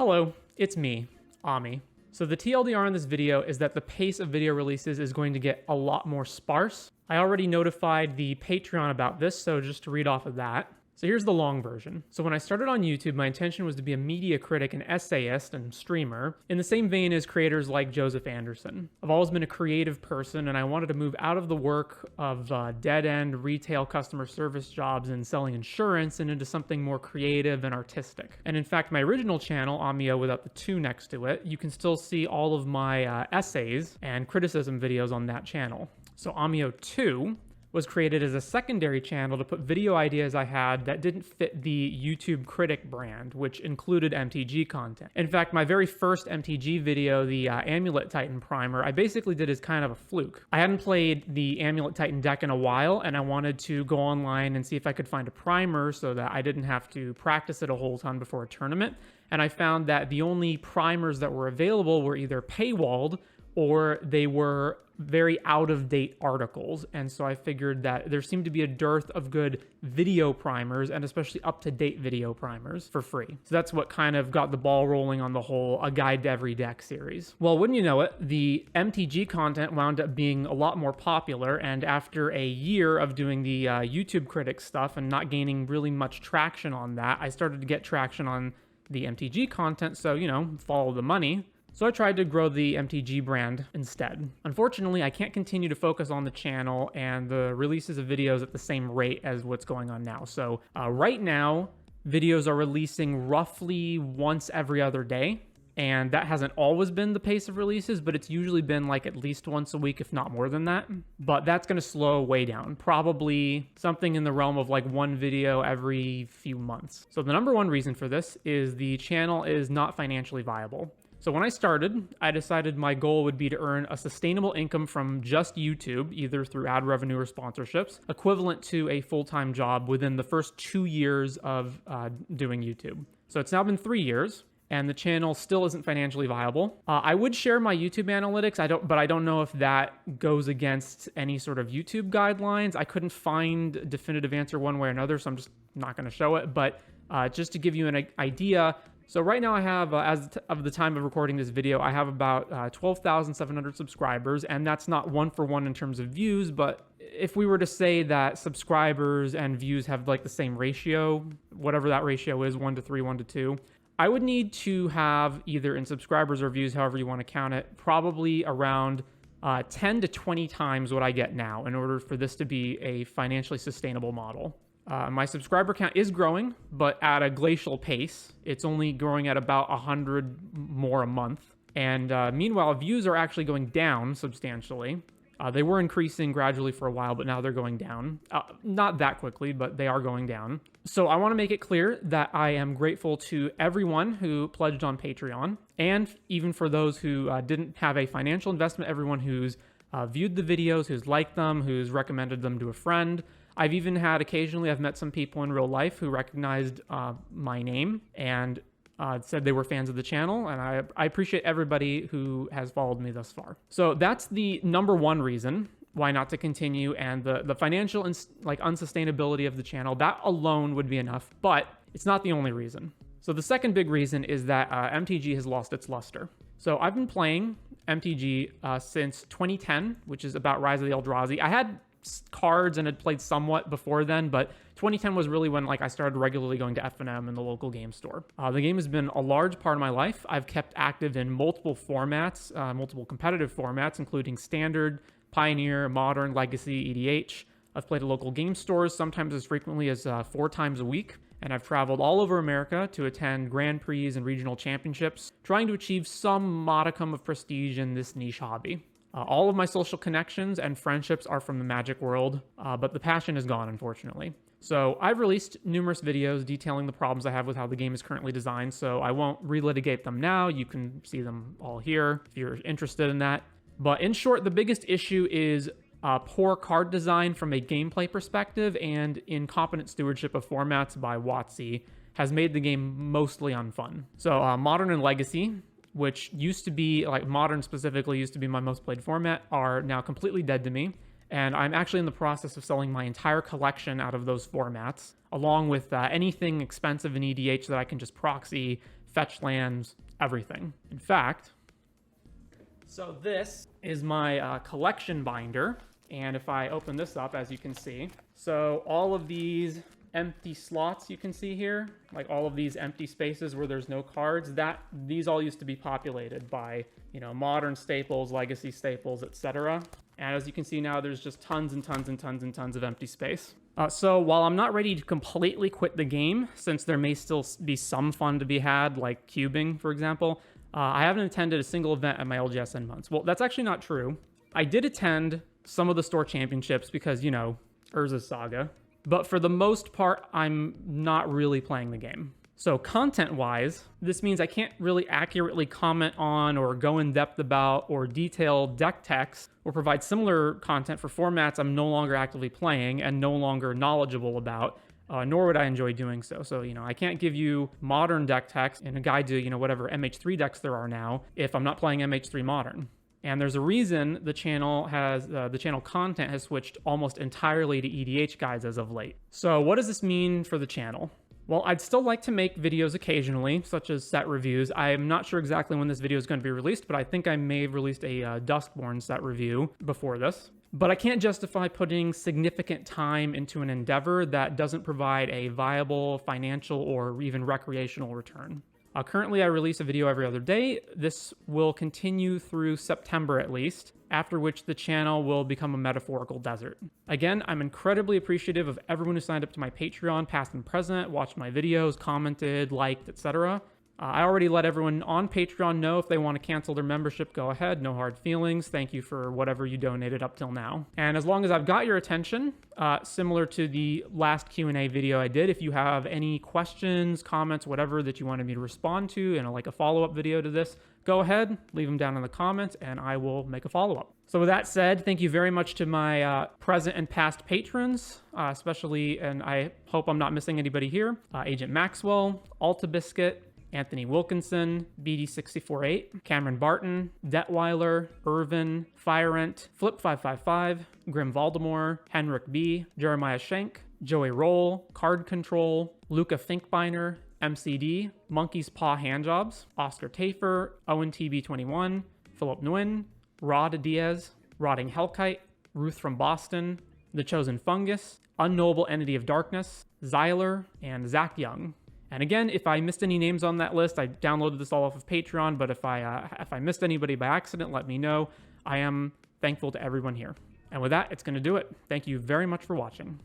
Hello, it's me, Ami. So the TLDR in this video is that the pace of video releases is going to get a lot more sparse. I already notified the Patreon about this, so just to read off of that. So here's the long version. So when I started on YouTube, my intention was to be a media critic and essayist and streamer, in the same vein as creators like Joseph Anderson. I've always been a creative person, and I wanted to move out of the work of dead-end retail customer service jobs and selling insurance and into something more creative and artistic. And in fact, my original channel, Amio without the 2 next to it, you can still see all of my essays and criticism videos on that channel. So Amio 2 was created as a secondary channel to put video ideas I had that didn't fit the YouTube critic brand, which included MTG content. In fact, my very first MTG video, the Amulet Titan primer, I basically did as kind of a fluke. I hadn't played the Amulet Titan deck in a while, and I wanted to go online and see if I could find a primer so that I didn't have to practice it a whole ton before a tournament. And I found that the only primers that were available were either paywalled or they were very out-of-date articles. And so I figured that there seemed to be a dearth of good video primers, and especially up-to-date video primers, for free. So that's what kind of got the ball rolling on the whole A Guide to Every Deck series. Well, wouldn't you know it, the MTG content wound up being a lot more popular, and after a year of doing the YouTube critic stuff and not gaining really much traction on that, I started to get traction on the MTG content, so, you know, follow the money. So I tried to grow the MTG brand instead. Unfortunately, I can't continue to focus on the channel and the releases of videos at the same rate as what's going on now. So right now, videos are releasing roughly once every other day. And that hasn't always been the pace of releases, but it's usually been like at least once a week, if not more than that. But that's going to slow way down. Probably something in the realm of like 1 video every few months. So the number one reason for this is the channel is not financially viable. So when I started, I decided my goal would be to earn a sustainable income from just YouTube, either through ad revenue or sponsorships, equivalent to a full-time job within the first 2 years of doing YouTube. So it's now been 3 years, and the channel still isn't financially viable. I would share my YouTube analytics, but I don't know if that goes against any sort of YouTube guidelines. I couldn't find a definitive answer one way or another, so I'm just not going to show it. But just to give you an idea, so right now I have, as of the time of recording this video, I have about 12,700 subscribers, and that's not one for one in terms of views, but if we were to say that subscribers and views have like the same ratio, whatever that ratio is, 1 to 3, 1 to 2, I would need to have either in subscribers or views, however you want to count it, probably around 10 to 20 times what I get now in order for this to be a financially sustainable model. My subscriber count is growing, but at a glacial pace. It's only growing at about 100 more a month. And meanwhile, views are actually going down substantially. They were increasing gradually for a while, but now they're going down. Not that quickly, but they are going down. So I want to make it clear that I am grateful to everyone who pledged on Patreon, and even for those who didn't have a financial investment, everyone who's viewed the videos, who's liked them, who's recommended them to a friend. I've even had occasionally, I've met some people in real life who recognized my name and said they were fans of the channel, and I appreciate everybody who has followed me thus far. So that's the number one reason why not to continue, and the financial unsustainability of the channel, that alone would be enough, but it's not the only reason. So the second big reason is that MTG has lost its luster. So I've been playing MTG since 2010, which is about Rise of the Eldrazi. I had cards and had played somewhat before then, but 2010 was really when I started regularly going to F&M in the local game store. The game has been a large part of my life. I've kept active in multiple formats, multiple competitive formats, including Standard, Pioneer, Modern, Legacy, EDH. I've played at local game stores, sometimes as frequently as 4 times a week. And I've traveled all over America to attend Grand Prix and regional championships, trying to achieve some modicum of prestige in this niche hobby. All of my social connections and friendships are from the Magic world, but the passion is gone, unfortunately. So I've released numerous videos detailing the problems I have with how the game is currently designed, so I won't relitigate them now. You can see them all here if you're interested in that. But in short, the biggest issue is poor card design from a gameplay perspective, and incompetent stewardship of formats by WotC has made the game mostly unfun. So Modern and Legacy, which used to be, Modern specifically used to be my most played format, are now completely dead to me. And I'm actually in the process of selling my entire collection out of those formats, along with anything expensive in EDH that I can just proxy fetch lands, everything. In fact, so this is my collection binder. And if I open this up, as you can see, so all of these empty slots you can see here, like all of these empty spaces where there's no cards, these all used to be populated by, you know, modern staples, legacy staples, etc. And as you can see now, there's just tons and tons and tons and tons of empty space. So while I'm not ready to completely quit the game, since there may still be some fun to be had, like cubing, for example, I haven't attended a single event at my LGSN months. Well, that's actually not true. I did attend some of the store championships because, you know, Urza's Saga. But for the most part, I'm not really playing the game. So content-wise, this means I can't really accurately comment on or go in depth about or detail deck techs or provide similar content for formats I'm no longer actively playing and no longer knowledgeable about, nor would I enjoy doing so. So, you know, I can't give you modern deck techs and a guide to, you know, whatever MH3 decks there are now if I'm not playing MH3 Modern. And there's a reason the channel content has switched almost entirely to EDH guides as of late. So what does this mean for the channel? Well, I'd still like to make videos occasionally, such as set reviews. I'm not sure exactly when this video is going to be released, but I think I may have released a Duskborn set review before this. But I can't justify putting significant time into an endeavor that doesn't provide a viable financial or even recreational return. Currently, I release a video every other day. This will continue through September at least, after which the channel will become a metaphorical desert. Again, I'm incredibly appreciative of everyone who signed up to my Patreon, past and present, watched my videos, commented, liked, etc. I already let everyone on Patreon know if they want to cancel their membership, go ahead, no hard feelings. Thank you for whatever you donated up till now. And as long as I've got your attention, similar to the last Q&A video I did, if you have any questions, comments, whatever that you wanted me to respond to in like a follow-up video to this, go ahead, leave them down in the comments and I will make a follow-up. So with that said, thank you very much to my present and past patrons, especially, and I hope I'm not missing anybody here, Agent Maxwell, Alta Biscuit, Anthony Wilkinson, BD648, Cameron Barton, Detweiler, Irvin, Firent, Flip555, Grim Valdemore, Henrik B, Jeremiah Schenk, Joey Roll, Card Control, Luca Finkbeiner, MCD, Monkey's Paw Handjobs, Oscar Tafer, Owen TB21, Philip Nguyen, Rod Diaz, Rotting Hellkite, Ruth from Boston, The Chosen Fungus, Unknowable Entity of Darkness, Zyler, and Zach Young. And again, if I missed any names on that list, I downloaded this all off of Patreon, but if I missed anybody by accident, let me know. I am thankful to everyone here. And with that, it's going to do it. Thank you very much for watching.